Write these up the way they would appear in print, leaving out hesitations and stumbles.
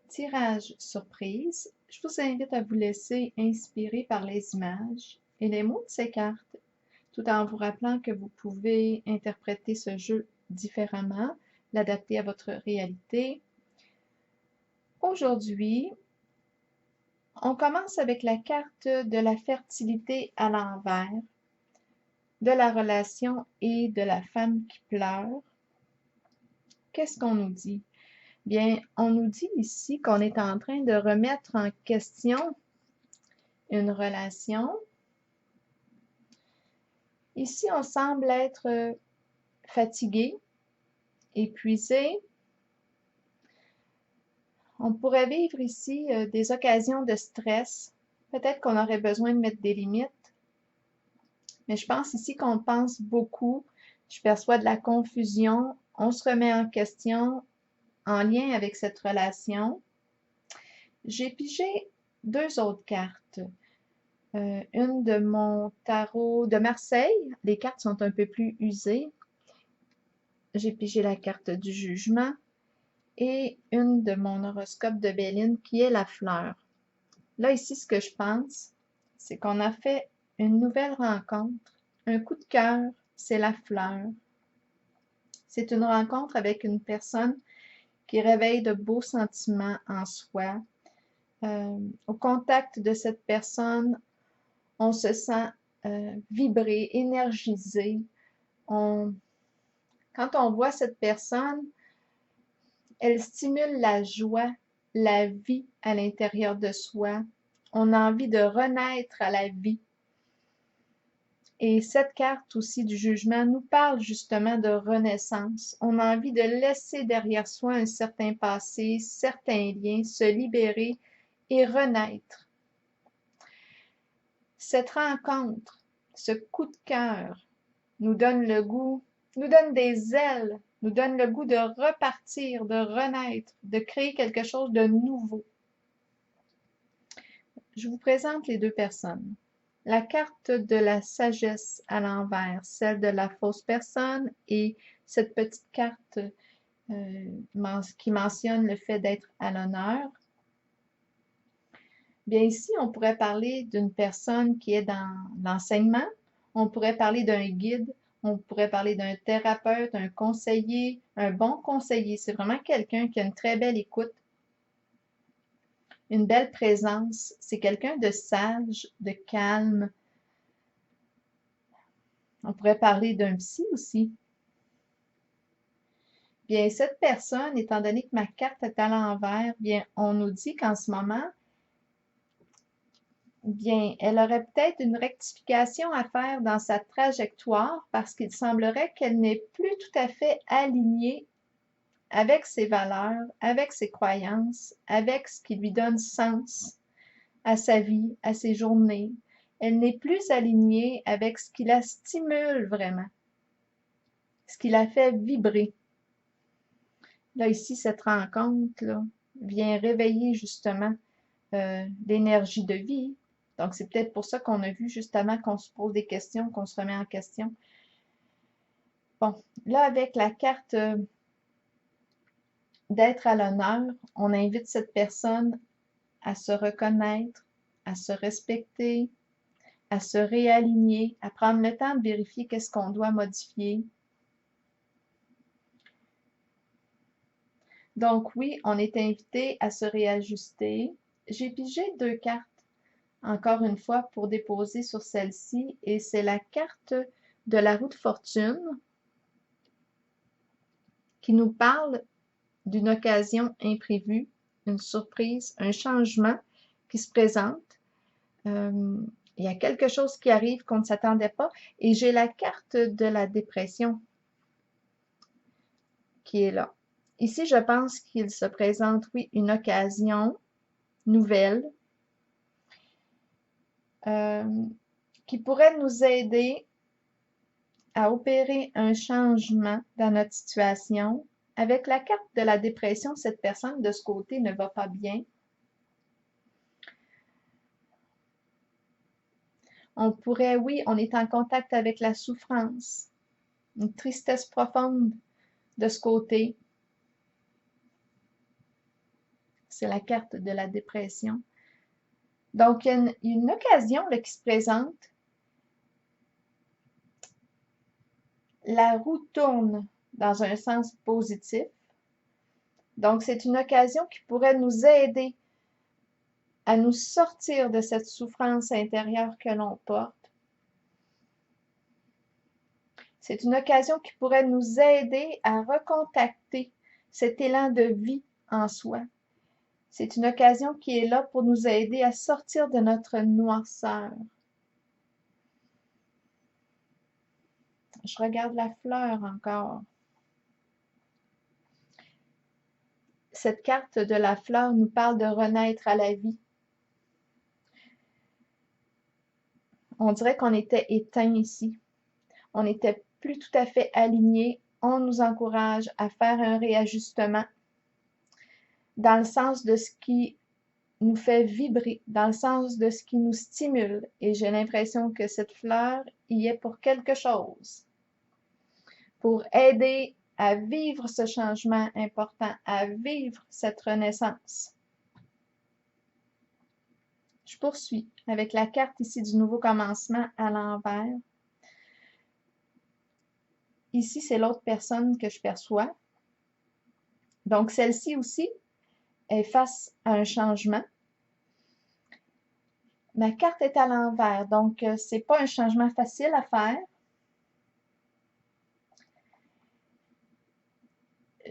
Tirage surprise, je vous invite à vous laisser inspirer par les images et les mots de ces cartes, tout en vous rappelant que vous pouvez interpréter ce jeu différemment, l'adapter à votre réalité. Aujourd'hui, on commence avec la carte de la fertilité à l'envers, de la relation et de la femme qui pleure. Qu'est-ce qu'on nous dit? Bien, on nous dit ici qu'on est en train de remettre en question une relation. Ici, on semble être fatigué, épuisé. On pourrait vivre ici des occasions de stress. Peut-être qu'on aurait besoin de mettre des limites. Mais je pense ici qu'on pense beaucoup. Je perçois de la confusion. On se remet en question en lien avec cette relation. J'ai pigé deux autres cartes. Une de mon tarot de Marseille. Les cartes sont un peu plus usées. J'ai pigé la carte du jugement et une de mon horoscope de Béline qui est la fleur. Là, ici, ce que je pense, c'est qu'on a fait une nouvelle rencontre. Un coup de cœur, c'est la fleur. C'est une rencontre avec une personne qui réveille de beaux sentiments en soi. Au contact de cette personne, on se sent vibrer, énergisé. Quand on voit cette personne, elle stimule la joie, la vie à l'intérieur de soi. On a envie de renaître à la vie. Et cette carte aussi du jugement nous parle justement de renaissance. On a envie de laisser derrière soi un certain passé, certains liens, se libérer et renaître. Cette rencontre, ce coup de cœur, nous donne le goût, nous donne des ailes, nous donne le goût de repartir, de renaître, de créer quelque chose de nouveau. Je vous présente les deux personnes. La carte de la sagesse à l'envers, celle de la fausse personne et cette petite carte qui mentionne le fait d'être à l'honneur. Bien ici, on pourrait parler d'une personne qui est dans l'enseignement, on pourrait parler d'un guide, on pourrait parler d'un thérapeute, un conseiller, un bon conseiller. C'est vraiment quelqu'un qui a une très belle écoute, une belle présence. C'est quelqu'un de sage, de calme. On pourrait parler d'un psy aussi. Bien, cette personne, étant donné que ma carte est à l'envers, bien, on nous dit qu'en ce moment, bien, elle aurait peut-être une rectification à faire dans sa trajectoire parce qu'il semblerait qu'elle n'est plus tout à fait alignée avec ses valeurs, avec ses croyances, avec ce qui lui donne sens à sa vie, à ses journées. Elle n'est plus alignée avec ce qui la stimule vraiment, ce qui la fait vibrer. Là, ici, cette rencontre-là vient réveiller justement l'énergie de vie. Donc, c'est peut-être pour ça qu'on a vu justement qu'on se pose des questions, qu'on se remet en question. Bon, là, avec la carte d'être à l'honneur, on invite cette personne à se reconnaître, à se respecter, à se réaligner, à prendre le temps de vérifier qu'est-ce qu'on doit modifier. Donc oui, on est invité à se réajuster. J'ai pigé deux cartes, encore une fois, pour déposer sur celle-ci, et c'est la carte de la roue de fortune qui nous parle d'une occasion imprévue, une surprise, un changement qui se présente. Il y a quelque chose qui arrive qu'on ne s'attendait pas. Et j'ai la carte de la dépression qui est là. Ici, je pense qu'il se présente, oui, une occasion nouvelle qui pourrait nous aider à opérer un changement dans notre situation. Avec la carte de la dépression, cette personne de ce côté ne va pas bien. On pourrait, oui, on est en contact avec la souffrance, une tristesse profonde de ce côté. C'est la carte de la dépression. Donc, il y a une occasion là, qui se présente. La roue tourne dans un sens positif. Donc, c'est une occasion qui pourrait nous aider à nous sortir de cette souffrance intérieure que l'on porte. C'est une occasion qui pourrait nous aider à recontacter cet élan de vie en soi. C'est une occasion qui est là pour nous aider à sortir de notre noirceur. Je regarde la fleur encore. Cette carte de la fleur nous parle de renaître à la vie. On dirait qu'on était éteint ici. On n'était plus tout à fait aligné. On nous encourage à faire un réajustement dans le sens de ce qui nous fait vibrer, dans le sens de ce qui nous stimule. Et j'ai l'impression que cette fleur y est pour quelque chose, pour aider à vivre ce changement important, à vivre cette renaissance. Je poursuis avec la carte ici du nouveau commencement à l'envers. Ici, c'est l'autre personne que je perçois. Donc, celle-ci aussi est face à un changement. Ma carte est à l'envers, donc c'est pas un changement facile à faire.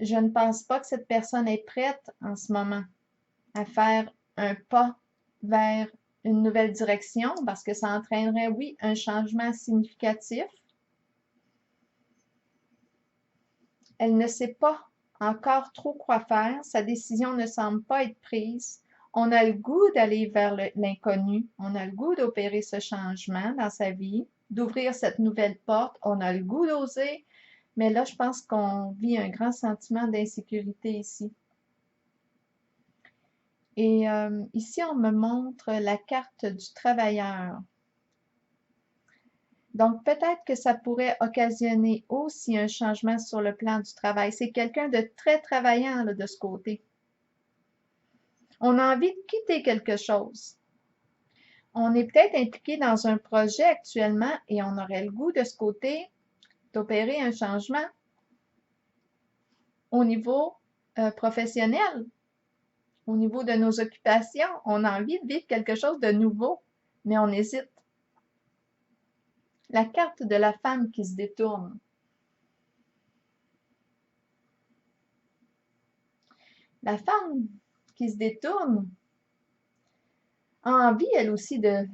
Je ne pense pas que cette personne est prête en ce moment à faire un pas vers une nouvelle direction parce que ça entraînerait, oui, un changement significatif. Elle ne sait pas encore trop quoi faire. Sa décision ne semble pas être prise. On a le goût d'aller vers l'inconnu. On a le goût d'opérer ce changement dans sa vie, d'ouvrir cette nouvelle porte. On a le goût d'oser. Mais là, je pense qu'on vit un grand sentiment d'insécurité ici. Et ici, on me montre la carte du travailleur. Donc, peut-être que ça pourrait occasionner aussi un changement sur le plan du travail. C'est quelqu'un de très travaillant là, de ce côté. On a envie de quitter quelque chose. On est peut-être impliqué dans un projet actuellement et on aurait le goût de ce côté d'opérer un changement au niveau professionnel, au niveau de nos occupations. On a envie de vivre quelque chose de nouveau, mais on hésite. La carte de la femme qui se détourne. La femme qui se détourne a envie, elle aussi, de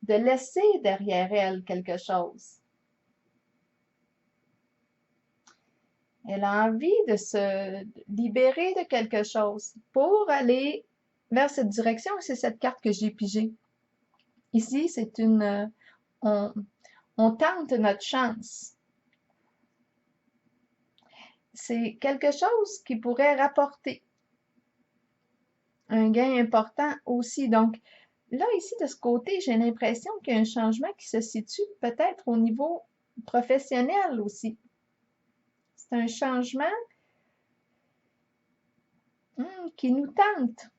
laisser derrière elle quelque chose. Elle a envie de se libérer de quelque chose pour aller vers cette direction. C'est cette carte que j'ai pigée. Ici, c'est une... on tente notre chance. C'est quelque chose qui pourrait rapporter un gain important aussi. Donc, là, ici, de ce côté, j'ai l'impression qu'il y a un changement qui se situe peut-être au niveau professionnel aussi. C'est un changement qui nous tente.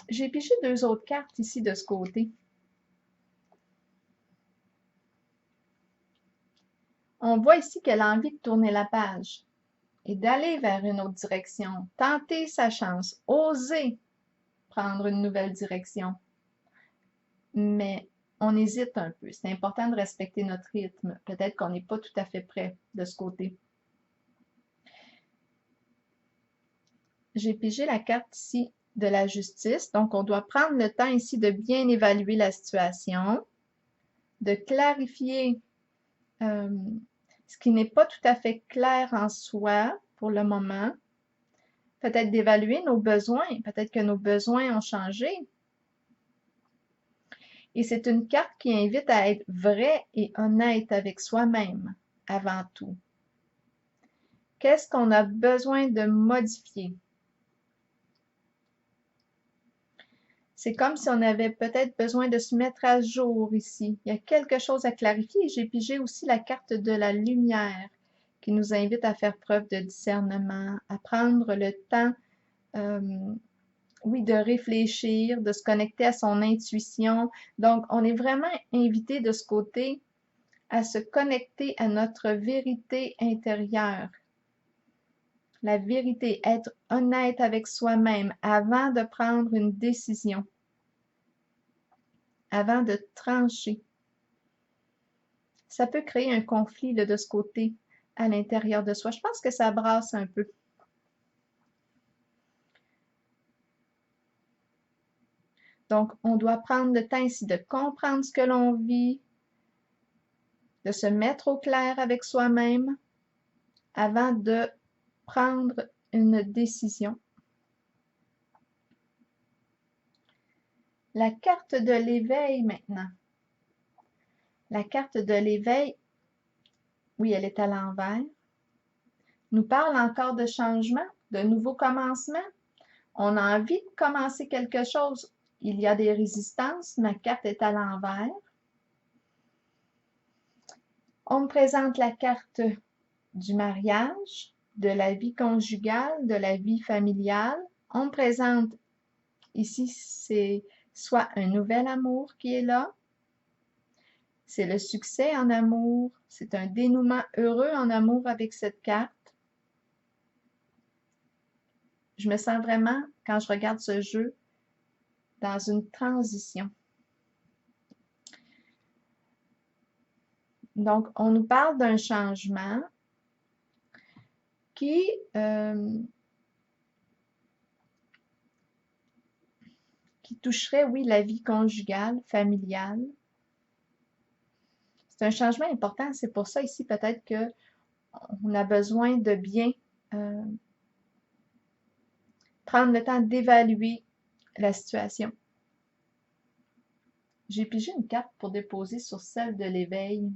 J'ai pigé deux autres cartes ici de ce côté. On voit ici qu'elle a envie de tourner la page et d'aller vers une autre direction, tenter sa chance, oser prendre une nouvelle direction. Mais on hésite un peu. C'est important de respecter notre rythme. Peut-être qu'on n'est pas tout à fait prêt de ce côté. J'ai pigé la carte ici de la justice. Donc, on doit prendre le temps ici de bien évaluer la situation, de clarifier ce qui n'est pas tout à fait clair en soi pour le moment. Peut-être d'évaluer nos besoins. Peut-être que nos besoins ont changé. Et c'est une carte qui invite à être vrai et honnête avec soi-même avant tout. Qu'est-ce qu'on a besoin de modifier? C'est comme si on avait peut-être besoin de se mettre à jour ici. Il y a quelque chose à clarifier. J'ai pigé aussi la carte de la lumière qui nous invite à faire preuve de discernement, à prendre le temps, oui, de réfléchir, de se connecter à son intuition. Donc, on est vraiment invité de ce côté à se connecter à notre vérité intérieure. La vérité, être honnête avec soi-même avant de prendre une décision, avant de trancher. Ça peut créer un conflit là, de ce côté à l'intérieur de soi. Je pense que ça brasse un peu. Donc, on doit prendre le temps ici de comprendre ce que l'on vit, de se mettre au clair avec soi-même avant de prendre une décision. La carte de l'éveil maintenant. La carte de l'éveil, oui, elle est à l'envers, nous parle encore de changement, de nouveaux commencements. On a envie de commencer quelque chose. Il y a des résistances. Ma carte est à l'envers. On me présente la carte du mariage, de la vie conjugale, de la vie familiale. On me présente ici, c'est soit un nouvel amour qui est là, c'est le succès en amour, c'est un dénouement heureux en amour avec cette carte. Je me sens vraiment, quand je regarde ce jeu, dans une transition. Donc, on nous parle d'un changement qui toucherait, oui, la vie conjugale, familiale. C'est un changement important. C'est pour ça ici, peut-être qu'on a besoin de bien prendre le temps d'évaluer la situation. J'ai pigé une carte pour déposer sur celle de l'éveil.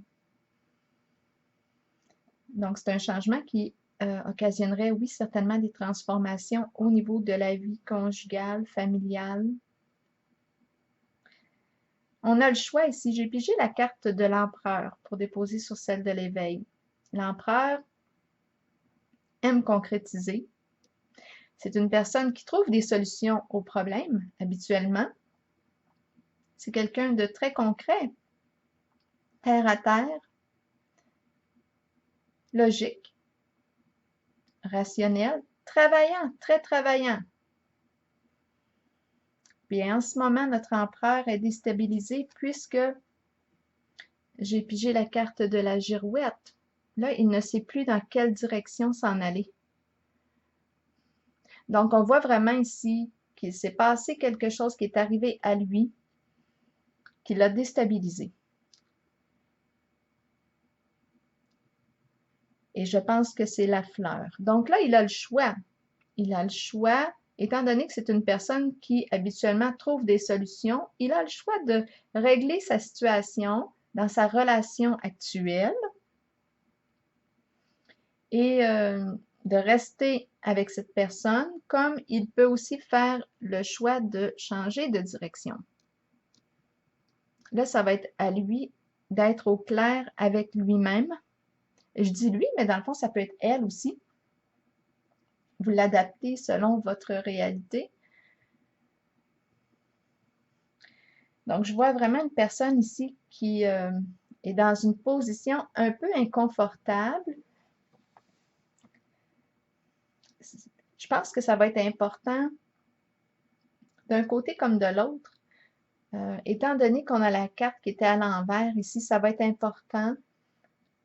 Donc, c'est un changement qui occasionnerait, oui, certainement des transformations au niveau de la vie conjugale, familiale. On a le choix ici. J'ai pigé la carte de l'empereur pour déposer sur celle de l'éveil. L'empereur aime concrétiser. C'est une personne qui trouve des solutions aux problèmes, habituellement. C'est quelqu'un de très concret, terre à terre, logique, rationnel, travaillant, très travaillant. Bien, en ce moment, notre empereur est déstabilisé puisque j'ai pigé la carte de la girouette. Là, il ne sait plus dans quelle direction s'en aller. Donc, on voit vraiment ici qu'il s'est passé quelque chose qui est arrivé à lui, qui l'a déstabilisé. Et je pense que c'est la fleur. Donc là, il a le choix. Il a le choix, étant donné que c'est une personne qui habituellement trouve des solutions, il a le choix de régler sa situation dans sa relation actuelle et de rester avec cette personne, comme il peut aussi faire le choix de changer de direction. Là, ça va être à lui d'être au clair avec lui-même. Je dis lui, mais dans le fond, ça peut être elle aussi. Vous l'adaptez selon votre réalité. Donc, je vois vraiment une personne ici qui est dans une position un peu inconfortable. Je pense que ça va être important d'un côté comme de l'autre. Étant donné qu'on a la carte qui était à l'envers ici, ça va être important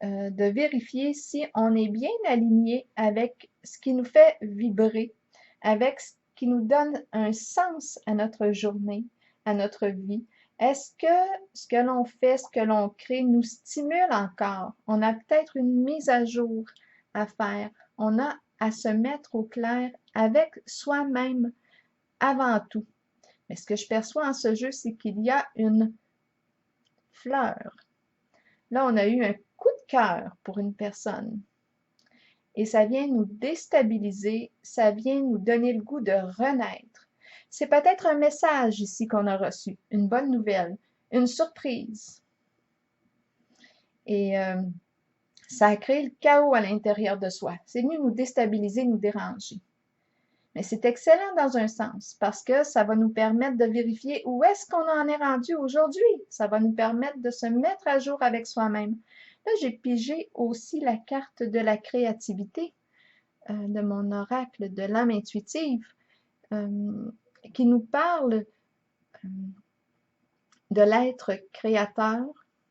de vérifier si on est bien aligné avec ce qui nous fait vibrer, avec ce qui nous donne un sens à notre journée, à notre vie. Est-ce que ce que l'on fait, ce que l'on crée nous stimule encore? On a peut-être une mise à jour à faire. On a à se mettre au clair avec soi-même avant tout. Mais ce que je perçois en ce jeu, c'est qu'il y a une fleur. Là, on a eu un coup de cœur pour une personne. Et ça vient nous déstabiliser, ça vient nous donner le goût de renaître. C'est peut-être un message ici qu'on a reçu, une bonne nouvelle, une surprise. Et Ça a créé le chaos à l'intérieur de soi. C'est venu nous déstabiliser, nous déranger. Mais c'est excellent dans un sens parce que ça va nous permettre de vérifier où est-ce qu'on en est rendu aujourd'hui. Ça va nous permettre de se mettre à jour avec soi-même. Là, j'ai pigé aussi la carte de la créativité de mon oracle de l'âme intuitive qui nous parle de l'être créateur.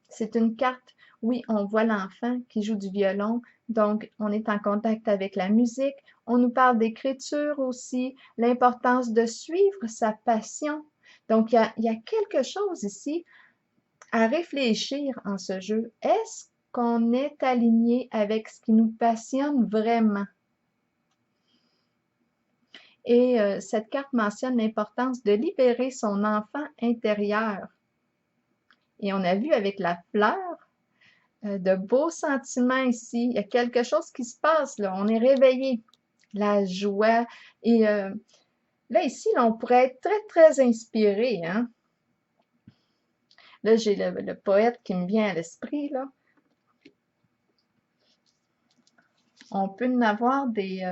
C'est une carte, oui, on voit l'enfant qui joue du violon, donc on est en contact avec la musique. On nous parle d'écriture aussi, l'importance de suivre sa passion. Donc, il y a quelque chose ici à réfléchir en ce jeu. Est-ce qu'on est aligné avec ce qui nous passionne vraiment? Et cette carte mentionne l'importance de libérer son enfant intérieur. Et on a vu avec la fleur de beaux sentiments ici. Il y a quelque chose qui se passe là. On est réveillé. La joie. Et là, ici, là, on pourrait être très, très inspiré. Hein? Là, j'ai le poète qui me vient à l'esprit. Là. On peut en avoir des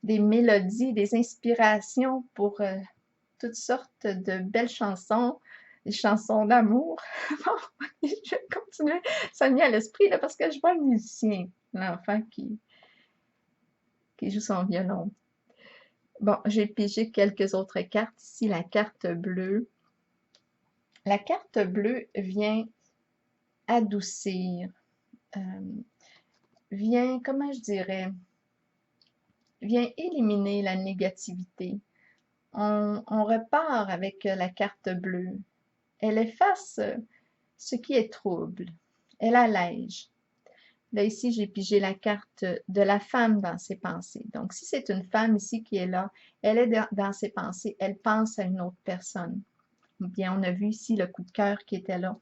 mélodies, des inspirations pour toutes sortes de belles chansons, des chansons d'amour. Bon, je vais continuer. Ça me vient à l'esprit là, parce que je vois le musicien, l'enfant qui joue son violon. Bon, j'ai pigé quelques autres cartes ici. La carte bleue. La carte bleue vient adoucir, vient, comment je dirais, vient éliminer la négativité. On repart avec la carte bleue. Elle efface ce qui est trouble. Elle allège. Là, ici, j'ai pigé la carte de la femme dans ses pensées. Donc, si c'est une femme ici qui est là, elle est dans ses pensées, elle pense à une autre personne. Bien, on a vu ici le coup de cœur qui était là.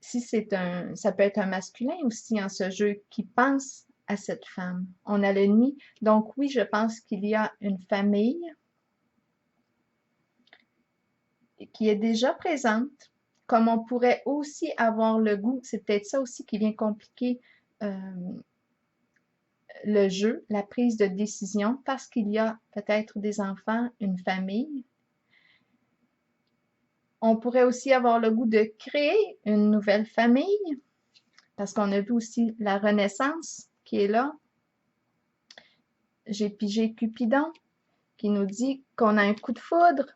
Si c'est ça peut être un masculin aussi en ce jeu qui pense à cette femme. On a le nid. Donc, oui, je pense qu'il y a une famille qui est déjà présente, comme on pourrait aussi avoir le goût, c'est peut-être ça aussi qui vient compliquer le jeu, la prise de décision, parce qu'il y a peut-être des enfants, une famille. On pourrait aussi avoir le goût de créer une nouvelle famille, parce qu'on a vu aussi la Renaissance qui est là. J'ai pigé Cupidon, qui nous dit qu'on a un coup de foudre,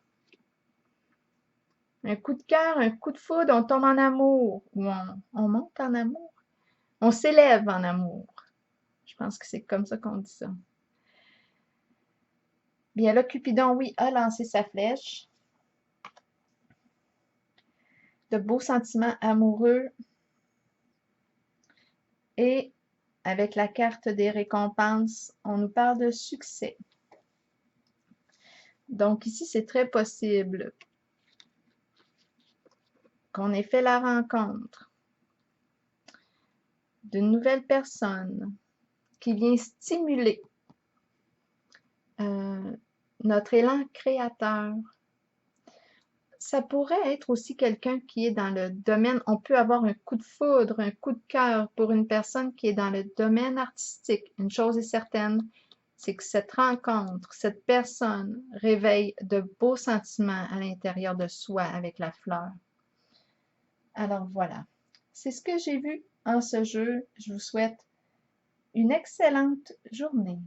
un coup de cœur, un coup de foudre, on tombe en amour, ou on monte en amour, on s'élève en amour. Je pense que c'est comme ça qu'on dit ça. Bien là, Cupidon, oui, a lancé sa flèche. De beaux sentiments amoureux. Et avec la carte des récompenses, on nous parle de succès. Donc ici, c'est très possible qu'on ait fait la rencontre d'une nouvelle personne qui vient stimuler notre élan créateur. Ça pourrait être aussi quelqu'un qui est dans le domaine, on peut avoir un coup de foudre, un coup de cœur pour une personne qui est dans le domaine artistique. Une chose est certaine, c'est que cette rencontre, cette personne réveille de beaux sentiments à l'intérieur de soi avec la fleur. Alors voilà, c'est ce que j'ai vu en ce jeu. Je vous souhaite une excellente journée.